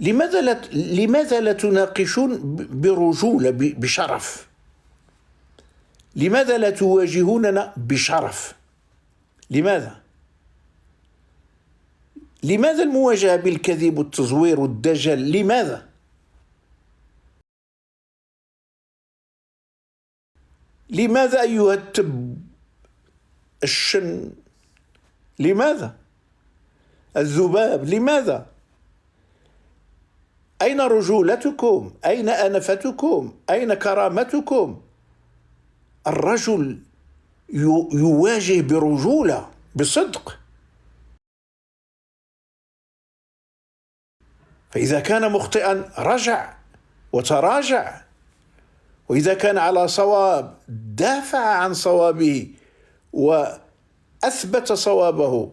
لماذا لا تناقشون برجولة بشرف؟ لماذا لا تواجهوننا بشرف؟ لماذا المواجهة بالكذب والتزوير والدجل؟ لماذا أيها التب الشن؟ لماذا الذباب؟ لماذا؟ أين رجولتكم؟ أين أنفتكم؟ أين كرامتكم؟ الرجل يواجه برجولة، بصدق. فإذا كان مخطئا رجع وتراجع، وإذا كان على صواب دافع عن صوابه وأثبت صوابه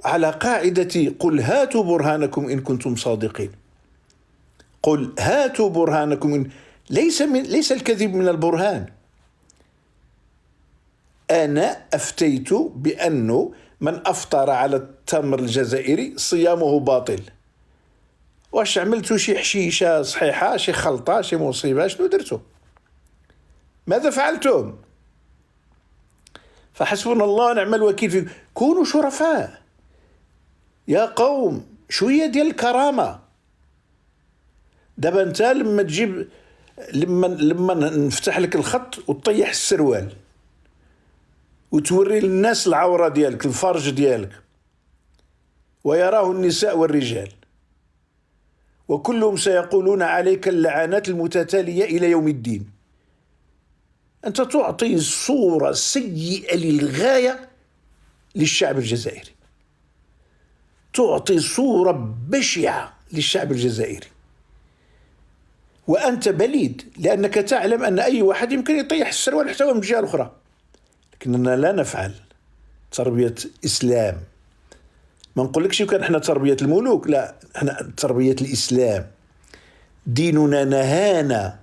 على قاعدة قل هاتوا برهانكم إن كنتم صادقين. قل هاتوا برهانكم ليس الكذب من البرهان. أنا أفتيت بأنه من أفطر على التمر الجزائري صيامه باطل. واش عملتوا؟ شي حشيشة صحيحة، شي خلطة، شي مصيبة؟ شنو درتوا؟ ماذا فعلتم؟ فحسبنا الله ونعم الوكيل فيكم. كونوا شرفاء يا قوم، شوية ديال الكرامة. دابا انت لما تجيب لما نفتح لك الخط وتطيح السروال وتوري للناس العورة ديالك، الفرج ديالك، ويراه النساء والرجال، وكلهم سيقولون عليك اللعنات المتتالية إلى يوم الدين. أنت تعطي صورة سيئة للغاية للشعب الجزائري، تعطي صورة بشعة للشعب الجزائري، وأنت بليد لأنك تعلم أن أي واحد يمكن يطيح السروال حتى من الجهة الأخرى. لكننا لا نفعل تربية إسلام. ما نقولكش كان احنا تربية الملوك، لا، احنا تربية الإسلام. ديننا نهانا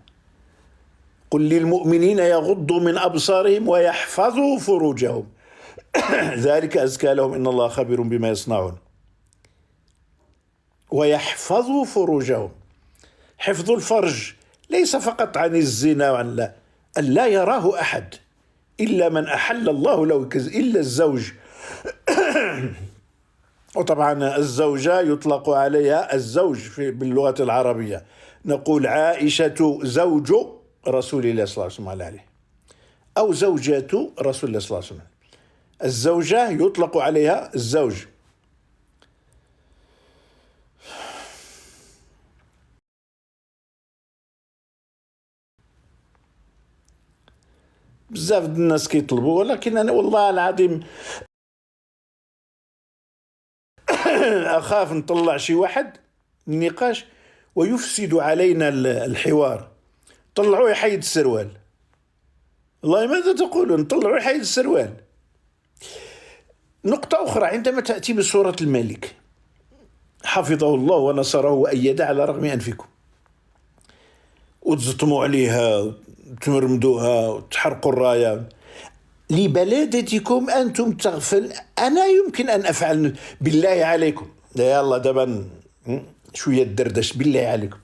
قل للمؤمنين يغضوا من أبصارهم ويحفظوا فروجهم ذلك أزكى لهم إن الله خبير بما يصنعون. ويحفظوا فروجهم. حفظ الفرج ليس فقط عن الزنا وعن لا يراه أحد إلا من أحل الله له، إلا الزوج. وطبعا الزوجة يطلق عليها الزوج باللغة العربية. نقول عائشة زوج رسول الله صلى الله عليه وسلم، أو زوجات رسول الله صلى الله عليه وسلم. الزوجة يطلق عليها الزوج. بزاف الناس كيطلبوا، ولكن أنا والله العظيم أخاف نطلع شي واحد النقاش ويفسد علينا الحوار. طلعوه يحيد السروال. والله ماذا تقولون؟ طلعوه يحيد السروال. نقطة أخرى، عندما تأتي بصورة الملك حفظه الله ونصره وأيده على رغم أنفكم، وتزطموا عليها وتمرمدوها وتحرقوا الراية لبلادتكم، أنتم تغفل. أنا يمكن أن أفعل بالله عليكم. يلا دابا شوية دردش بالله عليكم.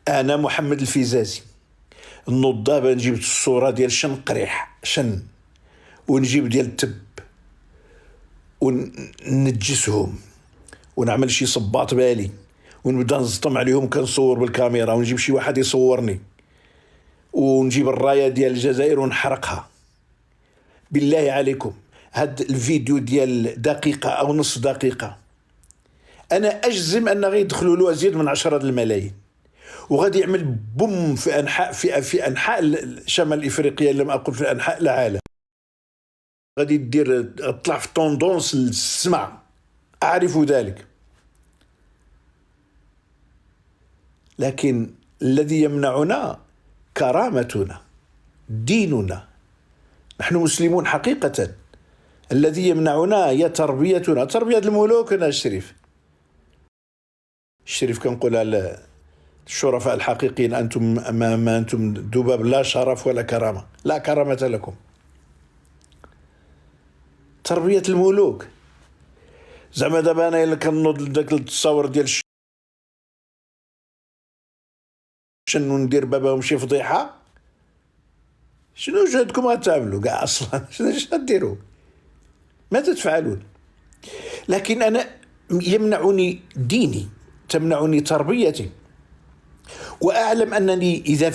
أنا محمد الفيزازي نوض دابا نجيب الصورة ديال شن قريح شن، ونجيب ديال التب وننجسهم، ونعمل شي صباط بالي ونبدا نزطم عليهم، كنصور بالكاميرا، ونجيب شي واحد يصورني، ونجيب الراية ديال الجزائر ونحرقها. بالله عليكم هاد الفيديو ديال دقيقة أو نصف دقيقة أنا أجزم أن غيدخلوا له أزيد من 10 الملايين، وغادي يعمل بوم في أنحاء شمال إفريقيا، لم أقل في أنحاء العالم. غادي تطلع في طوندونس للسمع، أعرف ذلك. لكن الذي يمنعنا كرامتنا، ديننا. نحن مسلمون حقيقة. الذي يمنعنا هي تربيتنا، تربية الملوك. أنا الشريف كنقول على الشرفاء الحقيقيين، أنتم ما أنتم دباب، لا شرف ولا كرامة، لا كرامة لكم. تربية الملوك. زعما دابا أنا إلا كنوض لذاك التصاور ديال شنو ندير باباهم شي فضيحة؟ شنو جهدكم غتعملوا كاع أصلا؟ شنو غديروا؟ ماذا تفعلون؟ لكن أنا يمنعني ديني، تمنعني تربيتي، وأعلم أنني إذا